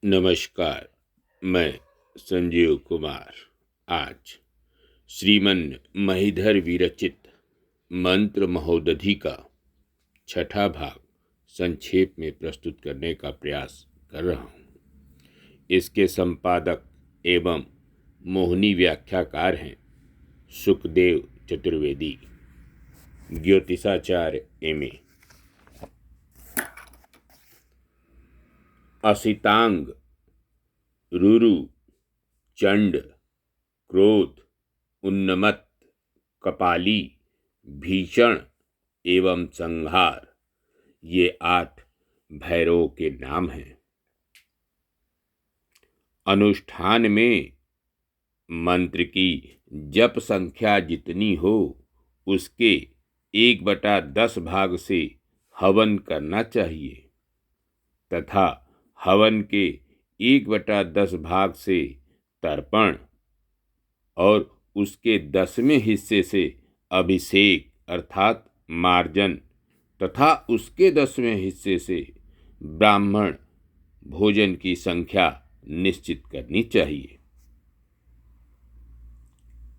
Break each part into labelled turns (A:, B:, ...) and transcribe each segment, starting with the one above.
A: नमस्कार। मैं संजीव कुमार आज श्रीमन महीधर विरचित मंत्र महोदधि का छठा भाग संक्षेप में प्रस्तुत करने का प्रयास कर रहा हूँ। इसके संपादक एवं मोहनी व्याख्याकार हैं सुखदेव चतुर्वेदी, ज्योतिषाचार्य एम.ए। असितांग, रुरु, चंड, क्रोध, उन्नमत, कपाली, भीषण एवं संहार, ये 8 भैरवों के नाम हैं। अनुष्ठान में मंत्र की जप संख्या जितनी हो उसके 1/10 भाग से हवन करना चाहिए तथा हवन के 1/10 भाग से तर्पण और उसके 10वें हिस्से से अभिषेक अर्थात मार्जन तथा उसके 10वें हिस्से से ब्राह्मण भोजन की संख्या निश्चित करनी चाहिए।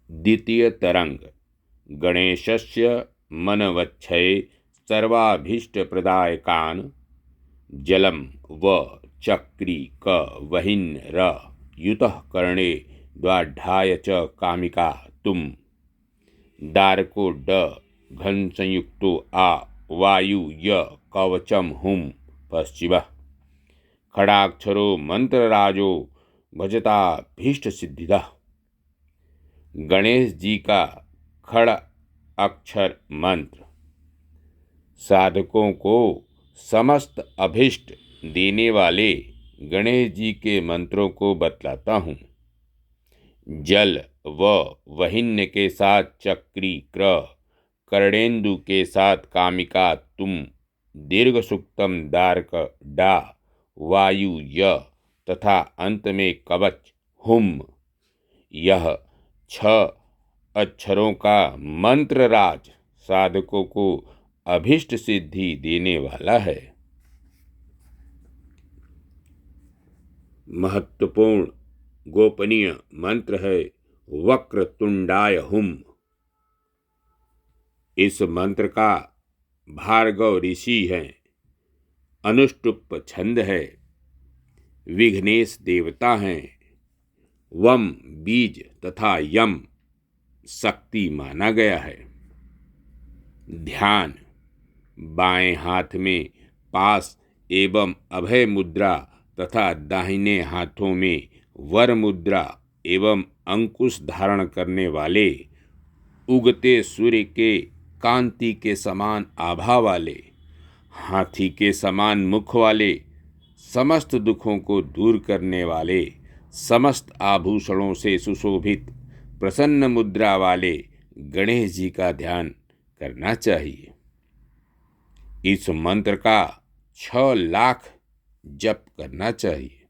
A: द्वितीय तरंग गणेशस्य मनवच्छये सर्वाभीष्टप्रदायकान् जलम व चक्री क वहिन् र युतः कर्णे द्वाढ्याय च कामिका तुम दारको ड घन संयुक्तो आ वायु य कवचम हुम पश्चिम खड़ाक्षरो मंत्रराजो भजता भीष्ट सिद्धिदा। गणेश जी का खड़ अक्षर मंत्र साधकों को समस्त अभिष्ट देने वाले गणेश जी के मंत्रों को बतलाता हूँ। जल व वहिन्य के साथ चक्री क्र, कर्णेन्दु के साथ कामिका तुम, दीर्घ सुक्तम दारक डा, वायु य तथा अंत में कवच हुम। यह 6 अक्षरों का मंत्र राज साधकों को अभिष्ट सिद्धि देने वाला है। महत्वपूर्ण गोपनीय मंत्र है वक्रतुंडाय हुम। इस मंत्र का भार्गव ऋषि हैं, अनुष्टुप छंद है, विघ्नेश देवता हैं, वम बीज तथा यम शक्ति माना गया है। ध्यान बाएं हाथ में पास एवं अभय मुद्रा तथा दाहिने हाथों में वर मुद्रा एवं अंकुश धारण करने वाले उगते सूर्य के कांति के समान आभा वाले हाथी के समान मुख वाले समस्त दुखों को दूर करने वाले समस्त आभूषणों से सुशोभित प्रसन्न मुद्रा वाले गणेश जी का ध्यान करना चाहिए। इस मंत्र का 6 लाख जप करना चाहिए।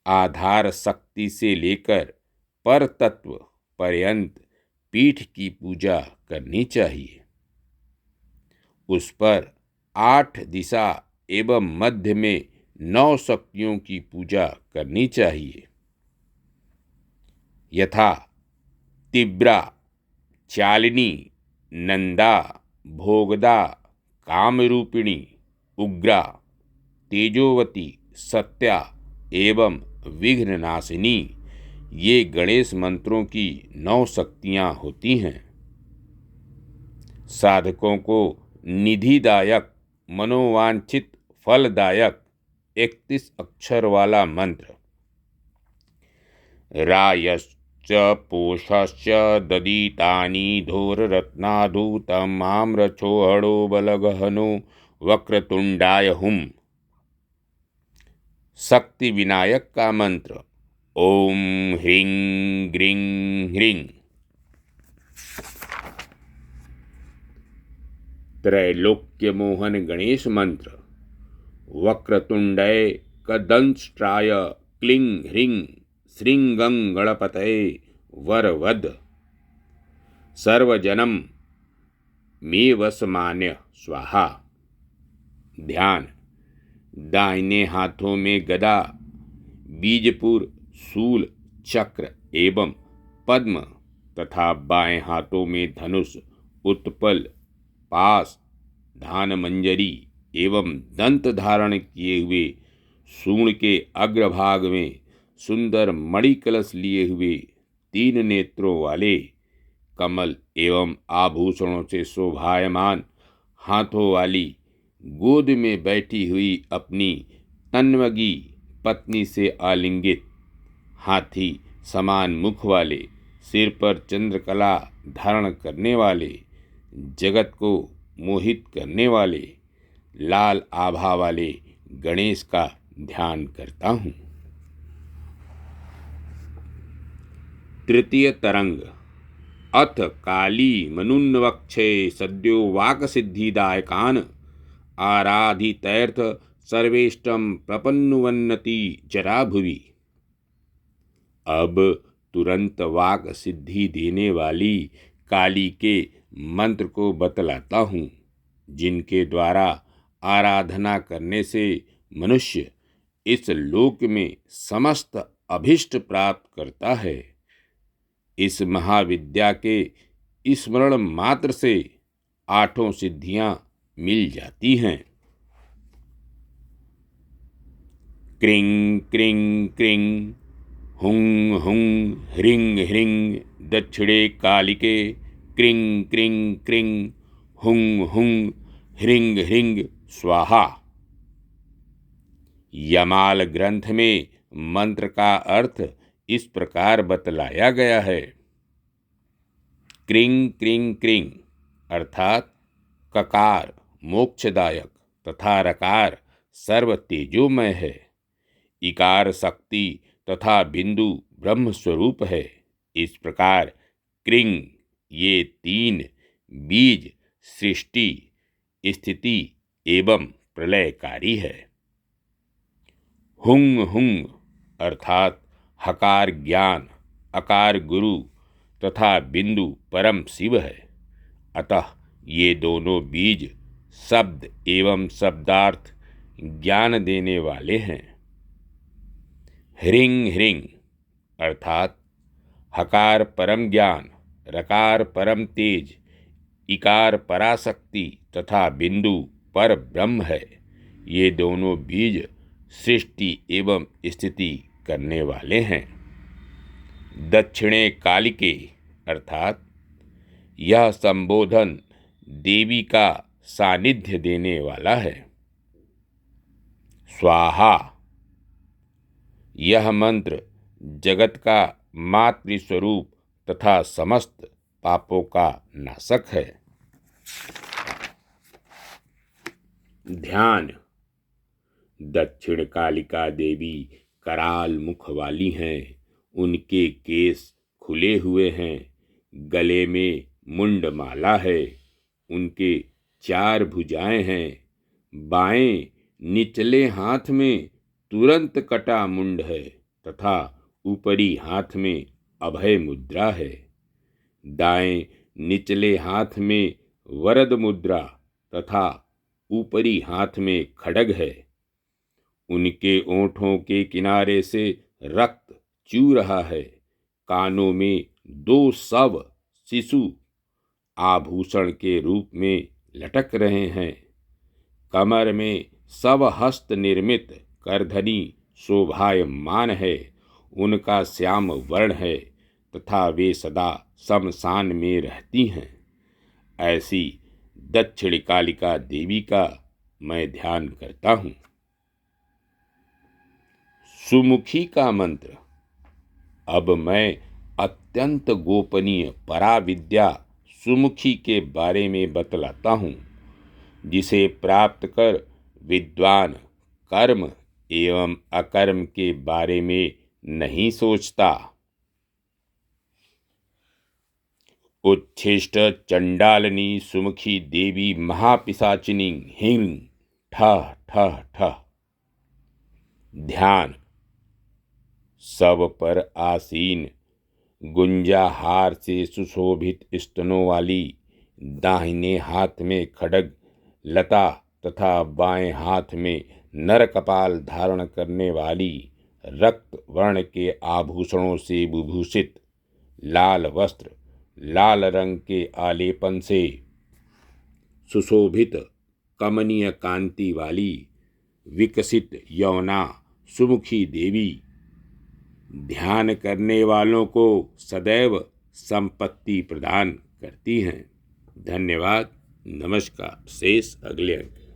A: आधार शक्ति से लेकर पर तत्व पर्यंत पीठ की पूजा करनी चाहिए। उस पर 8 दिशा एवं मध्य में 9 शक्तियों की पूजा करनी चाहिए, यथा तिब्रा, चालिनी, नंदा, भोगदा, कामरूपिणी, उग्रा, तेजोवती, सत्या एवं विघ्ननाशिनी। ये गणेश मंत्रों की 9 शक्तियां होती हैं। साधकों को निधिदायक मनोवांछित फलदायक 31 अक्षर वाला मंत्र रायश्च पोषश्च ददितानि धूररत्नाधूतम् आम्रछोहड़ो बलगहनो वक्रतुंडाय हुम। शक्ति विनायक का मंत्र ओम ह्रीं ग्रीं ह्रीं। त्रैलोक्य मोहन गणेश मंत्र वक्रतुंडय कदंष्ट्राय क्लीं ह्रीं श्रीं गं गणपतये वरवद। सर्वजनम मे वसमान्य स्वाहा। ध्यान दाहिने हाथों में गदा, बीजपुर, शूल, चक्र एवं पद्म तथा बाएं हाथों में धनुष, उत्पल, पास, धानमंजरी एवं दंत धारण किए हुए, सूंड के अग्रभाग में सुंदर मणि कलश लिए हुए, 3 नेत्रों वाले, कमल एवं आभूषणों से शोभायमान हाथों वाली, गोद में बैठी हुई अपनी तन्वगी पत्नी से आलिंगित, हाथी समान मुख वाले, सिर पर चंद्रकला धारण करने वाले, जगत को मोहित करने वाले, लाल आभा वाले गणेश का ध्यान करता हूँ। तृतीय तरंग। अथ काली मनुन्वक्षे सद्यो वाक सिद्धिदायकान आराधितैर्थ सर्वेष्टम प्रपन्नुवन्नति जरा भुवि। अब तुरंत वाक सिद्धि देने वाली काली के मंत्र को बतलाता हूँ, जिनके द्वारा आराधना करने से मनुष्य इस लोक में समस्त अभिष्ट प्राप्त करता है। इस महाविद्या के स्मरण मात्र से 8 सिद्धियां मिल जाती हैं। क्रिं क्रिं क्रिं हुं हुं ह्रीं ह्रीं दक्षिणे कालिके क्रिं क्रिं क्रिं हुं हुं ह्रीं ह्रीं स्वाहा। यमाल ग्रंथ में मंत्र का अर्थ इस प्रकार बतलाया गया है। क्रिं क्रिं क्रिं अर्थात ककार मोक्षदायक तथा रकार सर्व तेजोमय है। इकार शक्ति तथा बिंदु ब्रह्म स्वरूप है। इस प्रकार क्रिं ये 3 बीज सृष्टि, स्थिति एवं प्रलयकारी है। हुं हुं अर्थात हकार ज्ञान, अकार गुरु तथा बिंदु परम शिव है। अतः ये दोनों बीज शब्द एवं शब्दार्थ ज्ञान देने वाले हैं। ह्रीं ह्रीं अर्थात हकार परम ज्ञान, रकार परम तेज, इकार पराशक्ति तथा बिंदु पर ब्रह्म है। ये दोनों बीज सृष्टि एवं स्थिति करने वाले हैं। दक्षिणे कालिके अर्थात यह संबोधन देवी का सानिध्य देने वाला है। स्वाहा यह मंत्र जगत का मातृस्वरूप तथा समस्त पापों का नाशक है। ध्यान। दक्षिण कालिका देवी कराल मुख वाली हैं। उनके केस खुले हुए हैं। गले में मुंडमाला है। उनके 4 भुजाएं हैं। बाएं निचले हाथ में तुरंत कटा मुंड है तथा ऊपरी हाथ में अभय मुद्रा है। दाएं निचले हाथ में वरद मुद्रा तथा ऊपरी हाथ में खड्ग है। उनके ओंठों के किनारे से रक्त चू रहा है। कानों में 2 शव शिशु आभूषण के रूप में लटक रहे हैं। कमर में स्वहस्त निर्मित करधनी शोभायमान है। उनका श्याम वर्ण है तथा वे सदा शमशान में रहती हैं। ऐसी दक्षिण कालिका देवी का मैं ध्यान करता हूँ। सुमुखी का मंत्र। अब मैं अत्यंत गोपनीय पराविद्या सुमुखी के बारे में बतलाता हूँ, जिसे प्राप्त कर विद्वान कर्म एवं अकर्म के बारे में नहीं सोचता। उच्छिष्ट चंडालिनी सुमुखी देवी महापिशाचिनी ह्रीं ठः ठः ठः। ध्यान। सब पर आसीन गुंजाहार से सुशोभित स्तनों वाली, दाहिने हाथ में खड्ग लता तथा बाएं हाथ में नर कपाल धारण करने वाली, रक्त वर्ण के आभूषणों से विभूषित, लाल वस्त्र, लाल रंग के आलेपन से सुशोभित, कमनीय कांति वाली, विकसित यौना सुमुखी देवी ध्यान करने वालों को सदैव संपत्ति प्रदान करती हैं। धन्यवाद। नमस्कार। शेष अगले अंक।